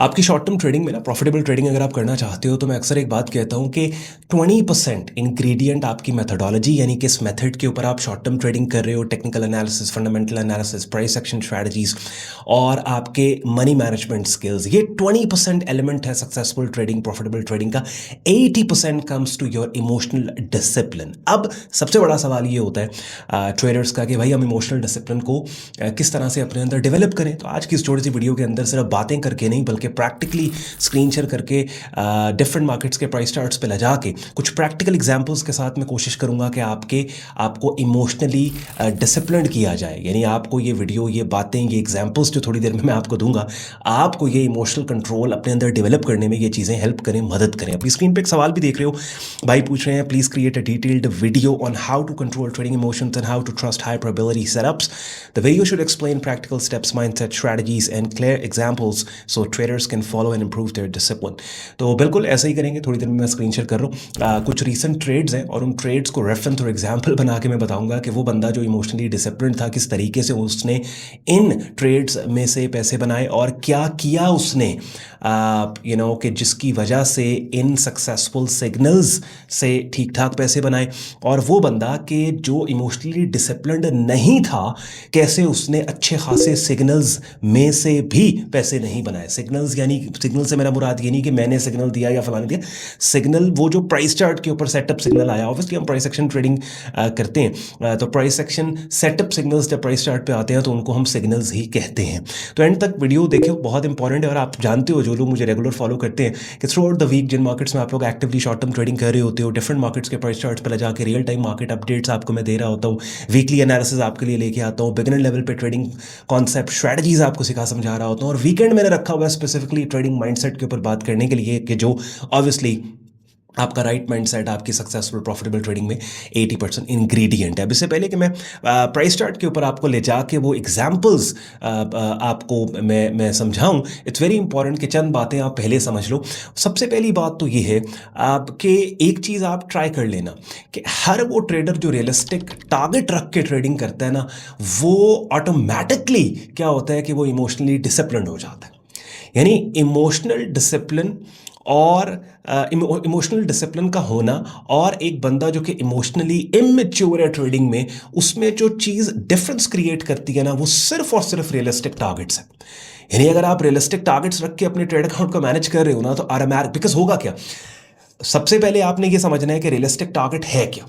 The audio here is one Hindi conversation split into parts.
आपकी शॉर्ट टर्म ट्रेडिंग में ना प्रॉफिटेबल ट्रेडिंग अगर आप करना चाहते हो तो मैं अक्सर एक बात कहता हूँ कि 20% इंग्रेडिएंट आपकी मेथोडोलॉजी यानी कि इस मेथड के ऊपर आप शॉर्ट टर्म ट्रेडिंग कर रहे हो, technical analysis, fundamental analysis, price action strategies और आपके मनी मैनेजमेंट स्किल्स, ये 20% एलिमेंट है सक्सेसफुल ट्रेडिंग, प्रॉफिटेबल ट्रेडिंग का। 80% comes to your emotional discipline. अब सबसे बड़ा सवाल ये होता है ट्रेडर्स का कि भाई हम इमोशनल डिसिप्लिन को किस तरह से अपने अंदर डेवलप करें। तो आज की इस छोटी सी वीडियो के अंदर सिर्फ बातें करके नहीं बल्कि प्रैक्टिकली स्क्रीन शेयर करके डिफरेंट मार्केट्स के प्राइस चार्ट्स पे लगा के कुछ प्रैक्टिकल एग्जांपल्स के साथ मैं कोशिश करूंगा कि आपको इमोशनली डिसिप्लिन्ड किया जाए। यानी आपको ये वीडियो, ये बातें, ये एग्जांपल्स जो थोड़ी देर में मैं आपको दूंगा, आपको ये इमोशनल कंट्रोल अपने अंदर डेवलप करने में ये चीज़ें हेल्प करें, मदद करें। अपनी स्क्रीन पे एक सवाल भी देख रहे हो, भाई पूछ रहे हैं please create a detailed video on how to control trading emotions and how to trust high probability setups. The video should explain practical steps, mindset, strategies and clear examples so traders can follow and improve their discipline. तो बिल्कुल ऐसे ही करेंगे। थोड़ी देर में मैं स्क्रीन शेयर कर रहा हूँ कुछ रीसेंट ट्रेड्स हैं और उन ट्रेड्स को रेफरेंस और एग्जाम्पल बना के मैं बताऊंगा कि वो बंदा जो इमोशनली डिसिप्लिन था किस तरीके से उसने इन ट्रेड्स में से पैसे बनाए और क्या किया उसने कि जिसकी वजह से इन सक्सेसफुल सिग्नल्स से ठीक ठाक पैसे बनाए। और वो बंदा कि जो इमोशनली डिसिप्लिन्ड नहीं था, कैसे उसने अच्छे खासे सिग्नल्स में से भी पैसे नहीं बनाए। सिग्नल्स यानी सिग्नल से मेरा मुराद ये नहीं कि मैंने सिग्नल दिया या फलाने दिया। सिग्नल वो जो प्राइस चार्ट के ऊपर सेटअप सिग्नल आया, ऑब्वियसली हम प्राइस एक्शन ट्रेडिंग करते हैं तो प्राइस एक्शन सेटअप सिग्नल्स जब प्राइस चार्ट पे आते हैं तो उनको हम सिग्नल्स ही कहते हैं। तो एंड तक वीडियो देखियो, बहुत इंपॉर्टेंट है। और आप जानते हो, जो लोग मुझे रेगुलर फॉलो करते हैं, कि थ्रू आउट द वीक जिन मार्केट्स में आप लोग एक्टिवली शॉर्ट टर्म ट्रेडिंग कर रहे होते हो, डिफरेंट मार्केट्स के प्राइस चार्ट्स पर जाकर रियल टाइम मार्केट अपडेट्स आपको मैं दे रहा होता हूँ, वीकली एनालिसिस आपके लिए लेके आता हूँ, बिगिनर लेवल पे ट्रेडिंग कॉन्सेप्ट, स्ट्रैटेजीज आपको सिखा समझा रहा होता हूँ। और वीकेंड मैंने रखा हुआ है स्पेसिफिकली ट्रेडिंग माइंडसेट के ऊपर बात करने के लिए, कि जो ऑब्वियसली आपका राइट माइंडसेट आपकी सक्सेसफुल प्रॉफिटेबल ट्रेडिंग में 80% इंग्रेडिएंट है। अब इससे पहले कि मैं प्राइस चार्ट के ऊपर आपको ले जाके वो एग्जांपल्स आपको मैं समझाऊं, इट्स वेरी इंपॉर्टेंट कि चंद बातें आप पहले समझ लो। सबसे पहली बात तो ये है कि एक चीज़ आप ट्राई कर लेना कि हर वो ट्रेडर जो रियलिस्टिक टारगेट रख के ट्रेडिंग करता है ना, वो ऑटोमेटिकली क्या होता है कि वो इमोशनली डिसिप्लिन हो जाता है। यानी इमोशनल डिसिप्लिन और इमोशनल डिसिप्लिन का होना और एक बंदा जो कि इमोशनली इमेच्योर है ट्रेडिंग में, उसमें जो चीज़ डिफरेंस क्रिएट करती है ना, वो सिर्फ और सिर्फ रियलिस्टिक टारगेट्स है। यानी अगर आप रियलिस्टिक टारगेट्स रख के अपने ट्रेड अकाउंट को मैनेज कर रहे हो ना, तो ऑटोमेटिक, बिकॉज होगा क्या, सबसे पहले आपने ये समझना है कि रियलिस्टिक टारगेट है क्या।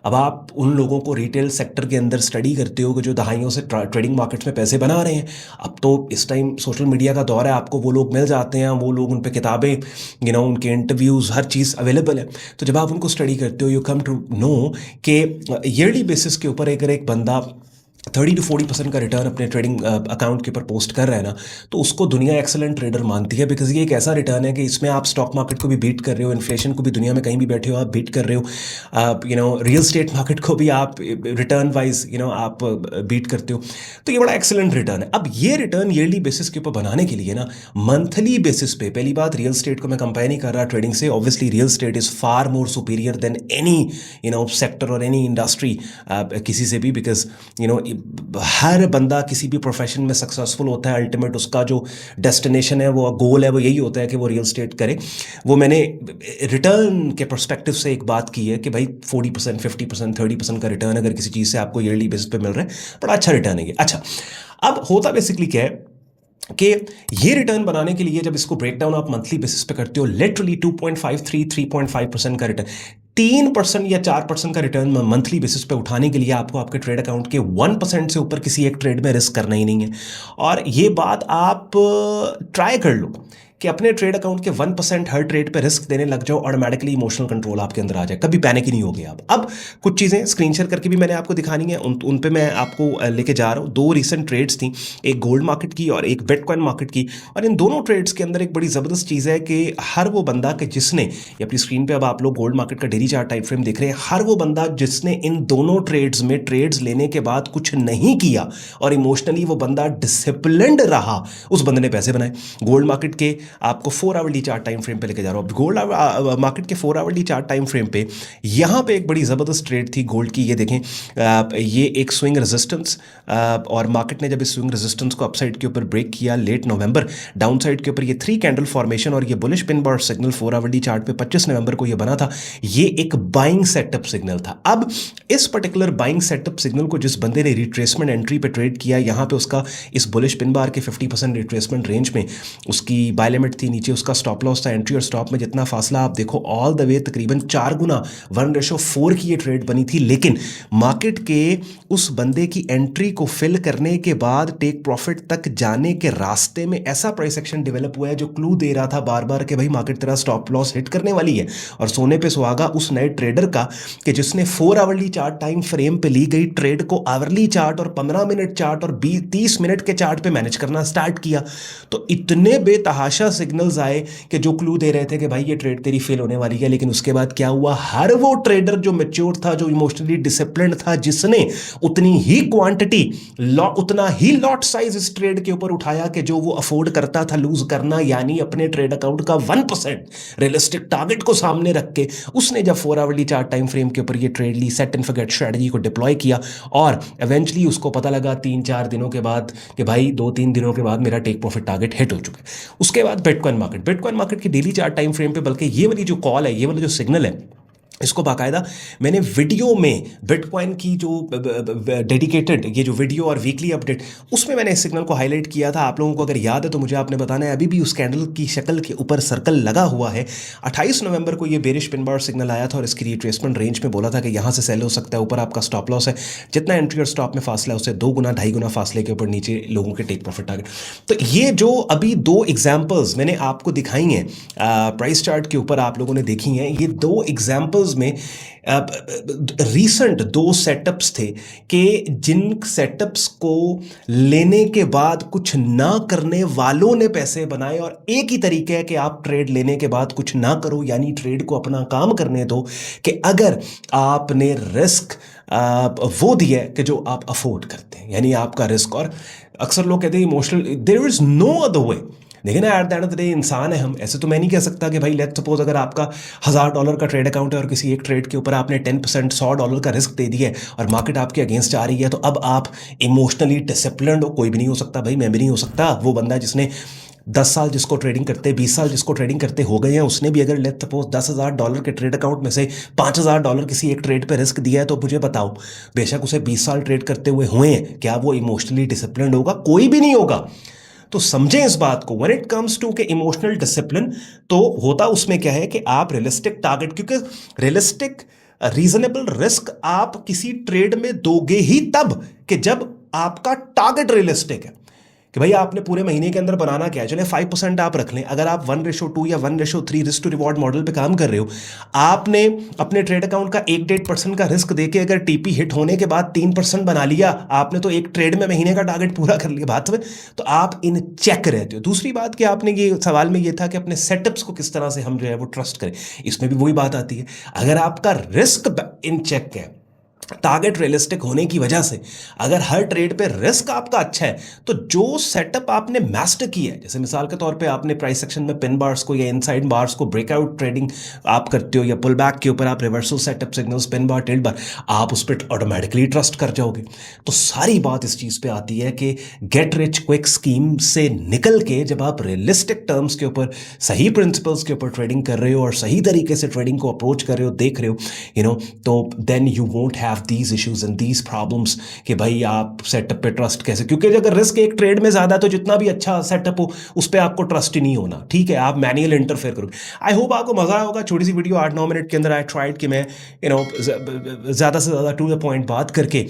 अब आप उन लोगों को रिटेल सेक्टर के अंदर स्टडी करते हो कि जो दहाइयों से ट्रेडिंग मार्केट्स में पैसे बना रहे हैं। अब तो इस टाइम सोशल मीडिया का दौर है, आपको वो लोग मिल जाते हैं, वो लोग, उन पे किताबें, उनके इंटरव्यूज़, हर चीज़ अवेलेबल है। तो जब आप उनको स्टडी करते हो, यू कम टू नो कि ईयरली बेसिस के ऊपर अगर एक बंदा 30 to 40% का रिटर्न अपने ट्रेडिंग अकाउंट के ऊपर पोस्ट कर रहा है ना, तो उसको दुनिया एक्सेलेंट ट्रेडर मानती है। बिकॉज ये एक ऐसा रिटर्न है कि इसमें आप स्टॉक मार्केट को भी बीट कर रहे हो, इन्फ्लेशन को भी, दुनिया में कहीं भी बैठे हो आप बीट कर रहे हो, रियल स्टेट मार्केट को भी आप रिटर्न वाइज आप बीट करते हो। तो ये बड़ा एक्सेलेंट रिटर्न है। अब ये रिटर्न ईयरली बेसिस के ऊपर बनाने के लिए ना, मंथली बेसिस पे, पहली बात रियल स्टेट को मैं कंपेयर नहीं कर रहा ट्रेडिंग से, obviously real estate is far more superior than any sector और एनी इंडस्ट्री किसी से भी। बिकॉज हर बंदा किसी भी प्रोफेशन में सक्सेसफुल होता है, अल्टीमेट उसका जो डेस्टिनेशन है, वो गोल है, वो यही होता है कि वो रियल स्टेट करे। वो मैंने रिटर्न के पर्सपेक्टिव से एक बात की है कि भाई 40%, 50%, 30% का रिटर्न अगर किसी चीज़ से आपको ईयरली बेसिस पे मिल रहा है, बड़ा अच्छा रिटर्न है ये। अच्छा, अब होता बेसिकली क्या है कि ये रिटर्न बनाने के लिए जब इसको ब्रेक डाउन आप मंथली बेसिस पे करते हो, लिटरली 2.53, 3.5% का रिटर्न, 3% या 4% का रिटर्न मंथली बेसिस पे उठाने के लिए आपको आपके ट्रेड अकाउंट के 1% से ऊपर किसी एक ट्रेड में रिस्क करना ही नहीं है। और ये बात आप ट्राई कर लो कि अपने ट्रेड अकाउंट के 1% हर ट्रेड पे रिस्क देने लग जाओ, ऑटोमेटिकली इमोशनल कंट्रोल आपके अंदर आ जाए, कभी पैनिक ही नहीं होगी आप। अब कुछ चीज़ें स्क्रीन शेयर करके भी मैंने आपको दिखानी है, उन पे मैं आपको लेके जा रहा हूँ। 2 रिसेंट ट्रेड्स थी, एक गोल्ड मार्केट की और एक बिटकॉइन मार्केट की। और इन दोनों ट्रेड्स के अंदर एक बड़ी ज़बरदस्त चीज़ है कि हर वो बंदा कि जिसने, ये अपनी स्क्रीन पर अब आप लोग गोल्ड मार्केट का डेली चार्ट टाइम फ्रेम देख रहे हैं, हर वो बंदा जिसने इन दोनों ट्रेड्स में ट्रेड्स लेने के बाद कुछ नहीं किया और इमोशनली वो बंदा डिसिप्लिन्ड रहा, उस बंदे ने पैसे बनाए। गोल्ड मार्केट के आपको 4 आवरली चार्ट टाइम फ्रेम पे लेके जा रहा हूँ। अब गोल्ड मार्केट के 4 आवरली चार्ट टाइम फ्रेम पे यहाँ पे एक बड़ी ज़बरदस्त ट्रेड थी गोल्ड की। ये देखें, ये एक स्विंग रेजिस्टेंस, और मार्केट ने जब इस स्विंग रेजिस्टेंस को अपसाइड के ऊपर ब्रेक किया लेट नवंबर, डाउन साइड के ऊपर ये 3 कैंडल फॉर्मेशन और ये bullish pin bar signal 4 hourly chart पे 25 नवंबर को ये बना था। ये एक बाइंग सेटअप सिग्नल था। अब इस पर्टिकुलर बाइंग सेटअप सिग्नल को जिस बंदे ने रिट्रेसमेंट एंट्री पे ट्रेड किया, यहाँ पे उसका इस बुलिश पिन बार के 50% रिट्रेसमेंट रेंज में उसकी बाय लिमिट थी, नीचे उसका स्टॉप लॉस था। एंट्री और स्टॉप में जितना फासला आप देखो ऑल द वे तकरीबन 4 गुना 1:4 की ये ट्रेड बनी थी। लेकिन मार्केट के उस बंदे की एंट्री को फिल करने के बाद टेक प्रॉफिट तक जाने के रास्ते में ऐसा प्राइस एक्शन डेवलप हुआ है जो क्लू दे रहा था बार बार कि भाई मार्केट तेरा स्टॉप लॉस हिट करने वाली है। और सोने पे सुहागा उस नए ट्रेडर का कि जिसने 4 आवरली चार्ट टाइम फ्रेम पे ली गई ट्रेड को आवरली चार्ट और 15 मिनट चार्ट और 30 मिनट के चार्ट पे मैनेज करना स्टार्ट किया। तो इतने बेतहाशा सिग्नल्स आए कि जो क्लू दे रहे थे कि भाई ये ट्रेड तेरी फेल होने वाली है। लेकिन उसके बाद क्या हुआ, हर वो ट्रेडर जो मैच्योर था, जो इमोशनली डिसिप्लिन्ड था, जिसने उतनी ही क्वांटिटी उतना ही लॉट साइज इस ट्रेड के ऊपर उठाया कि जो वो अफोर्ड करता था लूज करना, यानी अपने ट्रेड अकाउंट का 1% रियलिस्टिक टारगेट को सामने रख के उसने जब 4 आवरली चार्ट टाइम फ्रेम के ऊपर ये ट्रेड ली, सेट एंड फॉरगेट स्ट्रेटजी को डिप्लॉय किया। और इवेंचुअली उसको पता लगा 3-4 दिनों के बाद कि भाई 2-3 दिनों के बाद मेरा टेक प्रॉफिट टारगेट हिट हो चुका है। उसके बाद बिटकॉइन मार्केट की डेली चार्ट टाइम फ्रेम पे, बल्कि ये वाली जो कॉल है, ये वाला जो सिग्नल है, इसको बाकायदा मैंने वीडियो में बिटकॉइन की जो डेडिकेटेड ये जो वीडियो और वीकली अपडेट, उसमें मैंने इस सिग्नल को हाईलाइट किया था। आप लोगों को अगर याद है तो मुझे आपने बताना है। अभी भी उस कैंडल की शक्ल के ऊपर सर्कल लगा हुआ है। 28 नवंबर को ये बेरिश पिन बार सिग्नल आया था और इसकी रिट्रेसमेंट रेंज में बोला था कि यहाँ से सेल हो सकता है, ऊपर आपका स्टॉप लॉस है, जितना एंट्री और स्टॉप में फासला है उससे 2 गुना 2.5 गुना फासले के ऊपर नीचे लोगों के टेक प्रॉफिट टारगेट। तो ये जो अभी 2 एग्जाम्पल्स मैंने आपको दिखाई हैं प्राइस चार्ट के ऊपर, आप लोगों ने देखी हैं, ये 2 एग्जाम्पल्स में रीसेंट 2 सेटअप्स थे कि जिन सेटअप्स को लेने के बाद कुछ ना करने वालों ने पैसे बनाए। और एक ही तरीका है कि आप ट्रेड लेने के बाद कुछ ना करो, यानी ट्रेड को अपना काम करने दो। कि अगर आपने रिस्क वो दिया है कि जो आप अफोर्ड करते हैं, यानी आपका रिस्क। और अक्सर लोग कहते हैं emotional, there is no other way. लेकिन at the end of the day इंसान है हम। ऐसे तो मैं नहीं कह सकता कि भाई लेट्स सपोज अगर आपका $1000 का ट्रेड अकाउंट है और किसी एक ट्रेड के ऊपर आपने 10% $100 का रिस्क दे दिया है और मार्केट आपके अगेंस्ट आ रही है, तो अब आप इमोशनली डिसिप्लिन्ड हो। कोई भी नहीं हो सकता भाई, मैं भी नहीं हो सकता। वो बंदा जिसने 10 साल जिसको ट्रेडिंग करते, 20 साल जिसको ट्रेडिंग करते हो गए हैं, उसने भी अगर लेट्स सपोज $10,000 के ट्रेड अकाउंट में से $5,000 किसी एक ट्रेड पे रिस्क दिया है, तो मुझे बताओ, बेशक उसे 20 साल ट्रेड करते हुए हुए हैं, क्या वो इमोशनली डिसिप्लिन्ड होगा? कोई भी नहीं होगा। तो समझें इस बात को। व्हेन इट कम्स टू के इमोशनल डिसिप्लिन, तो होता उसमें क्या है कि आप रियलिस्टिक टारगेट, क्योंकि रियलिस्टिक रीजनेबल रिस्क आप किसी ट्रेड में दोगे ही तब कि जब आपका टारगेट रियलिस्टिक है। कि भाई आपने पूरे महीने के अंदर बनाना क्या है, चले 5% आप रख लें। अगर आप 1:2 या 1:3 रिस्क टू रिवॉर्ड मॉडल पे काम कर रहे हो, आपने अपने ट्रेड अकाउंट का 1-1.5% का रिस्क देके अगर टीपी हिट होने के बाद 3% बना लिया, आपने तो एक ट्रेड में महीने का टारगेट पूरा कर लिया। बात में तो आप इन चेक रहते हो। दूसरी बात कि आपने ये सवाल में ये था कि अपने सेटअप्स को किस तरह से हम जो है वो ट्रस्ट करें। इसमें भी वही बात आती है, अगर आपका रिस्क इन चेक है, टारगेट रियलिस्टिक होने की वजह से, अगर हर ट्रेड पे रिस्क आपका अच्छा है, तो जो सेटअप आपने मास्टर किया है, जैसे मिसाल के तौर पे आपने प्राइस सेक्शन में पिन बार्स को या इनसाइड बार्स को ब्रेकआउट ट्रेडिंग आप करते हो, या पुल बैक के ऊपर आप reversal setup signals, pin bar, tilt bar, आप उस पर ऑटोमेटिकली ट्रस्ट कर जाओगे। तो सारी बात इस चीज़ पे आती है कि गेट रिच क्विक स्कीम से निकल के जब आप रियलिस्टिक टर्म्स के ऊपर, सही प्रिंसिपल्स के ऊपर ट्रेडिंग कर रहे हो और सही तरीके से ट्रेडिंग को अप्रोच कर रहे हो, देख रहे हो, तो then you won't have these issues and these problems कि भाई आप सेटअप पे ट्रस्ट कैसे, क्योंकि अगर रिस्क एक ट्रेड में ज्यादा है तो जितना भी अच्छा सेटअप हो उस पर आपको ट्रस्ट ही नहीं होना। ठीक है, आप मैनुअल इंटरफेयर करोगे। आई होप आपको मजा आया होगा। छोटी सी वीडियो 8-9 मिनट के अंदर आई ट्राइड कि मैं ज्यादा से ज्यादा टू द पॉइंट बात करके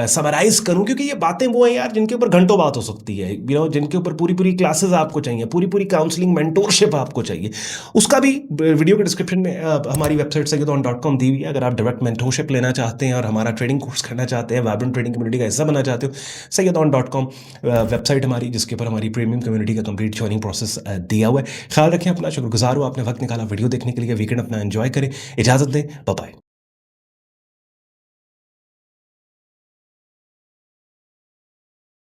समराइज करूं, क्योंकि ये बातें वो हैं यार जिनके ऊपर घंटों बात हो सकती है, जिनके ऊपर पूरी पूरी क्लासेस आपको चाहिए, पूरी पूरी काउंसलिंग मेंटोरशिप आपको चाहिए। उसका भी वीडियो के डिस्क्रिप्शन में हमारी वेबसाइट sayyadon.com दी हुई है। अगर आप डायरेक्ट मेंटोरशिप लेना चाहते हैं और हमारा ट्रेडिंग कोर्स करना चाहते हैं, वाइब्रेंट ट्रेडिंग कम्युनिटी का हिस्सा बनना चाहते हो, sayyadon.com वेबसाइट हमारी, जिसके ऊपर हमारी प्रीमियम कम्युनिटी का कंप्लीट ज्वाइनिंग प्रोसेस दिया हुआ है। ख्याल रखें अपना, शुक्रगुजार हो आपने वक्त निकाला वीडियो देखने के लिए। वीकेंड अपना एंजॉय करें। इजाजत दें, बाय बाय।